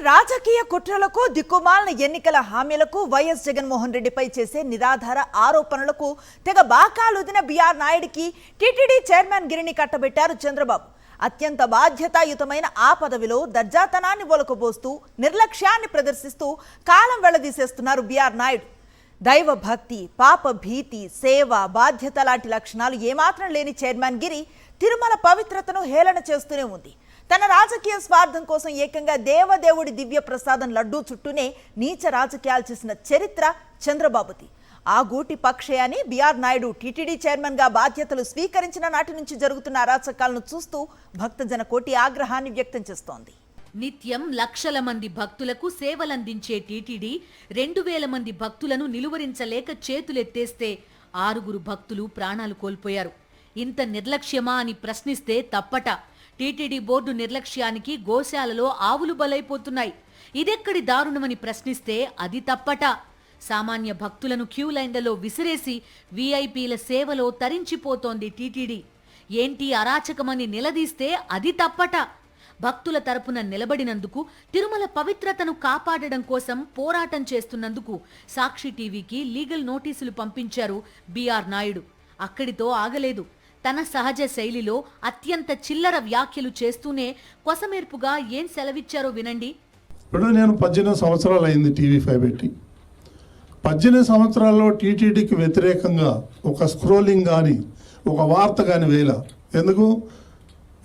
రాజకీయ కుట్రలకు దిక్కుమాలిన ఎన్నికల హామీలకు వైఎస్ జగన్మోహన్ రెడ్డిపై చేసే నిరాధార ఆరోపణలకు తెగ బాకాలుదిన బిఆర్ నాయుడికి టీటీడీ చైర్మన్ గిరిని కట్టబెట్టారు చంద్రబాబు. అత్యంత బాధ్యతాయుతమైన ఆ పదవిలో దర్జాతనాన్ని ఒలకబోస్తూ నిర్లక్ష్యాన్ని ప్రదర్శిస్తూ కాలం వెళ్లదీసేస్తున్నారు బిఆర్ నాయుడు. దైవ భక్తి, పాప భీతి, సేవ, బాధ్యత లాంటి లక్షణాలు ఏమాత్రం లేని చైర్మన్ గిరి తిరుమల పవిత్రతను హేళన చేస్తూనే ఉంది. తన రాజకీయ స్వార్థం కోసం ఏకంగా దేవదేవుడి దివ్య ప్రసాదం లడ్డూ చుట్టూనే నీచ రాజకీయాలు చేసిన చరిత్ర చంద్రబాబుది. ఆ గూటి పక్షయాన్ని బిఆర్ నాయుడు టీటీడీ చైర్మన్ గా బాధ్యతలు స్వీకరించిన నాటి నుంచి జరుగుతున్న అరాచకాలను చూస్తూ భక్తజన కోటి ఆగ్రహాన్ని వ్యక్తం చేస్తోంది. నిత్యం లక్షల మంది భక్తులకు సేవలందించే టీటీడీ 2000 మంది భక్తులను నిలువరించలేక చేతులెత్తేస్తే 6 భక్తులు ప్రాణాలు కోల్పోయారు. ఇంత నిర్లక్ష్యమా అని ప్రశ్నిస్తే తప్పట. టీటీడీ బోర్డు నిర్లక్ష్యానికి గోశాలలో ఆవులు బలైపోతున్నాయి. ఇదెక్కడి దారుణమని ప్రశ్నిస్తే అది తప్పట. సామాన్య భక్తులను క్యూ లైన్లలో విసిరేసి వీఐపీల సేవలో తరించిపోతోంది టీటీడీ. ఏంటి అరాచకమని నిలదీస్తే అది తప్పట. భక్తుల తరపున నిలబడినందుకు, తిరుమల పవిత్రతను కాపాడడం కోసం పోరాటం చేస్తున్నందుకు సాక్షి టీవీకి లీగల్ నోటీసులు పంపించారు బిఆర్ నాయుడు. అక్కడితో ఆగలేదు. తన సహజ శైలిలో అత్యంత చిల్లర వ్యాఖ్యలు చేస్తూనే కొసమేర్పుగా ఏం సెలవిచ్చారో వినండి. ఇప్పుడు నేను 18 సంవత్సరాలు అయింది టీవీ5 పెట్టి. 18 సంవత్సరాల్లో టీటీడీకి వ్యతిరేకంగా ఒక స్క్రోలింగ్ కానీ ఒక వార్త కానీ వేల. ఎందుకు?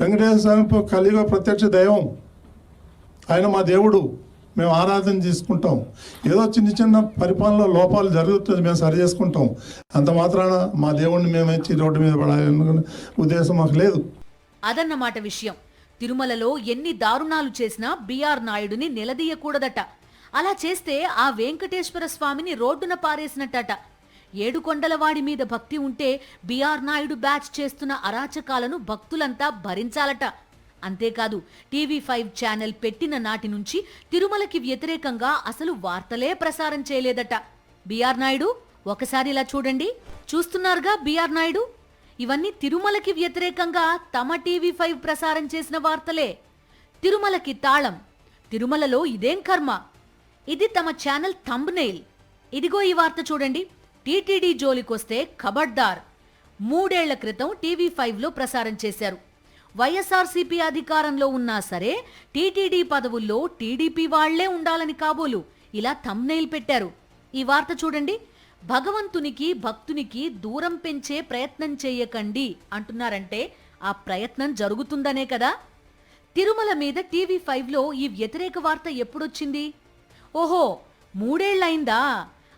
వెంకటేశ్వర స్వామి కలియుగ ప్రత్యక్ష దైవం, ఆయన మా దేవుడు, మేము ఆరాధన చేసుకుంటాం. ఏదో చిన్న చిన్న పరిపాలనలో లోపాలు జరుగుతుంది, మేము సరి చేసుకుంటాం. అంత మాత్రాన మా దేవుడిని మేమేచ్చి రోడ్డు మీద పడాలనుకునే ఉద్దేశం మాకు లేదు. అదన్నమాట విషయం. తిరుమలలో ఎన్ని దారుణాలు చేసినా బిఆర్ నాయుడుని నిలదీయకూడదట. అలా చేస్తే ఆ వెంకటేశ్వర స్వామిని రోడ్డున పారేసినట్టట. ఏడుకొండలవాడి మీద భక్తి ఉంటే బిఆర్ నాయుడు బ్యాచ్ చేస్తున్న అరాచకాలను భక్తులంతా భరించాలట. అంతేకాదు, టీవీ5 ఛానల్ పెట్టిన నాటి నుంచి తిరుమలకి వ్యతిరేకంగా అసలు వార్తలే ప్రసారం చేయలేదట. బిఆర్ నాయుడు ఒకసారి ఇలా చూడండి. చూస్తున్నారుగా బిఆర్ నాయుడు, ఇవన్నీ తిరుమలకి వ్యతిరేకంగా తమ టీవీ5 ప్రసారం చేసిన వార్తలే. తిరుమలకి తాళం, తిరుమలలో ఇదేం కర్మ, ఇది తమ ఛానల్ థంబ్నెయిల్. ఇదిగో ఈ వార్త చూడండి. టీటీడీ జోలికొస్తే ఖబర్దార్. 3 ఏళ్ల క్రితం టీవీ5లో ప్రసారం చేశారు. వైఎస్ఆర్సీపీ అధికారంలో ఉన్నా సరే టీటీడీ పదవుల్లో టీడీపీ వాళ్లే ఉండాలని కాబోలు ఇలా థంబ్నెయిల్ పెట్టారు. ఈ వార్త చూడండి. భగవంతునికి భక్తునికి దూరం పెంచే ప్రయత్నం చేయకండి అంటున్నారంటే ఆ ప్రయత్నం జరుగుతుందనే కదా. తిరుమల మీద టీవీ5లో ఈ వ్యతిరేక వార్త ఎప్పుడొచ్చింది? ఓహో, 3 ఏళ్లయిందా?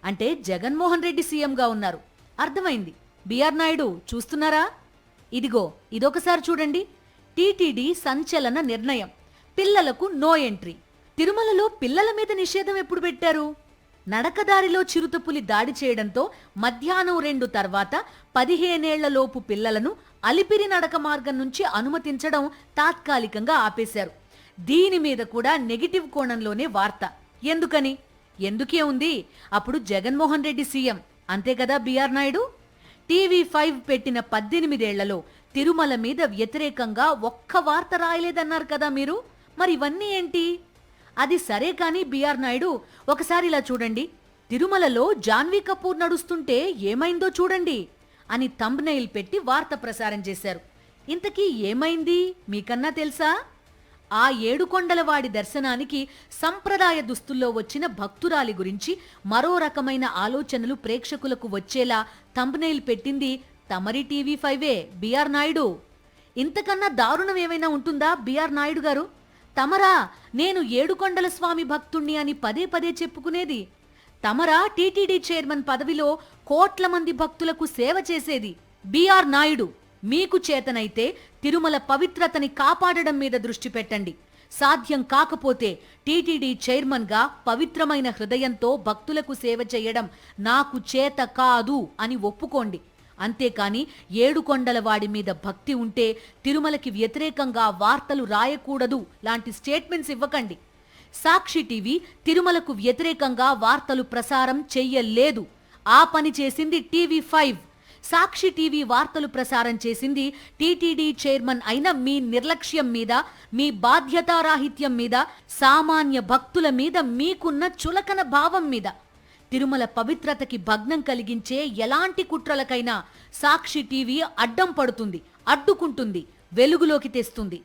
అంటే జగన్మోహన్ రెడ్డి సీఎంగా ఉన్నారు. అర్థమైంది. బిఆర్ నాయుడు చూస్తున్నారా? ఇదిగో ఇదొకసారి చూడండి. టీటీడీ సంచలన నిర్ణయం, పిల్లలకు నో ఎంట్రీ. తిరుమలలో పిల్లల మీద నిషేధం ఎప్పుడు పెట్టారు? నడకదారిలో చిరుతపులి దాడి చేయడంతో మధ్యాహ్నం 2 తర్వాత 15 ఏళ్లలోపు పిల్లలను అలిపిరి నడక మార్గం నుంచి అనుమతించడం తాత్కాలికంగా ఆపేశారు. దీని మీద కూడా నెగిటివ్ కోణంలోనే వార్త. ఎందుకని? ఎందుకే ఉంది, అప్పుడు జగన్మోహన్ రెడ్డి సీఎం, అంతే కదా బిఆర్ నాయుడు. టీవీ5 పెట్టిన 18 ఏళ్లలో తిరుమల మీద వ్యతిరేకంగా ఒక్క వార్త రాయలేదన్నారు కదా మీరు. మరి ఇవన్నీ ఏంటి? అది సరే కానీ బిఆర్ నాయుడు ఒకసారి ఇలా చూడండి. తిరుమలలో జాన్వీ కపూర్ నడుస్తుంటే ఏమైందో చూడండి అని థంబ్నెయిల్ పెట్టి వార్త ప్రసారం చేశారు. ఇంతకీ ఏమైంది మీకన్నా తెలుసా? ఆ ఏడుకొండలవాడి దర్శనానికి సంప్రదాయ దుస్తుల్లో వచ్చిన భక్తురాలి గురించి మరో రకమైన ఆలోచనలు ప్రేక్షకులకు వచ్చేలా థంబ్నెయిల్ పెట్టింది తమరి టీవీ5ఏ బిఆర్ నాయుడు. ఇంతకన్నా దారుణం ఏమైనా ఉంటుందా బిఆర్ నాయుడు గారు? తమరా నేను ఏడుకొండల స్వామి భక్తుణ్ణి అని పదే పదే చెప్పుకునేది? తమరా టీటీడీ చైర్మన్ పదవిలో కోట్ల మంది భక్తులకు సేవ చేసేది? బిఆర్ నాయుడు, మీకు చేతనైతే తిరుమల పవిత్రతని కాపాడడం మీద దృష్టి పెట్టండి. సాధ్యం కాకపోతే టీటీడీ చైర్మన్ గా పవిత్రమైన హృదయంతో భక్తులకు సేవ చేయడం నాకు చేత కాదు అని ఒప్పుకోండి. అంతేకాని ఏడుకొండలవాడి మీద భక్తి ఉంటే తిరుమలకి వ్యతిరేకంగా వార్తలు రాయకూడదు లాంటి స్టేట్మెంట్స్ ఇవ్వకండి. సాక్షి టీవీ తిరుమలకు వ్యతిరేకంగా వార్తలు ప్రసారం చెయ్యలేదు. ఆ పని చేసింది టీవీ5. సాక్షి టీవీ వార్తలు ప్రసారం చేసింది టీటీడీ చైర్మన్ అయిన మీ నిర్లక్ష్యం మీద, మీ బాధ్యతారాహిత్యం మీద, సామాన్య భక్తుల మీద మీకున్న చులకన భావం మీద. తిరుమల పవిత్రతకి భగ్నం కలిగించే ఎలాంటి కుట్రలకైనా సాక్షి టీవీ అడ్డం పడుతుంది, అడ్డుకుంటుంది, వెలుగులోకి తెస్తుంది.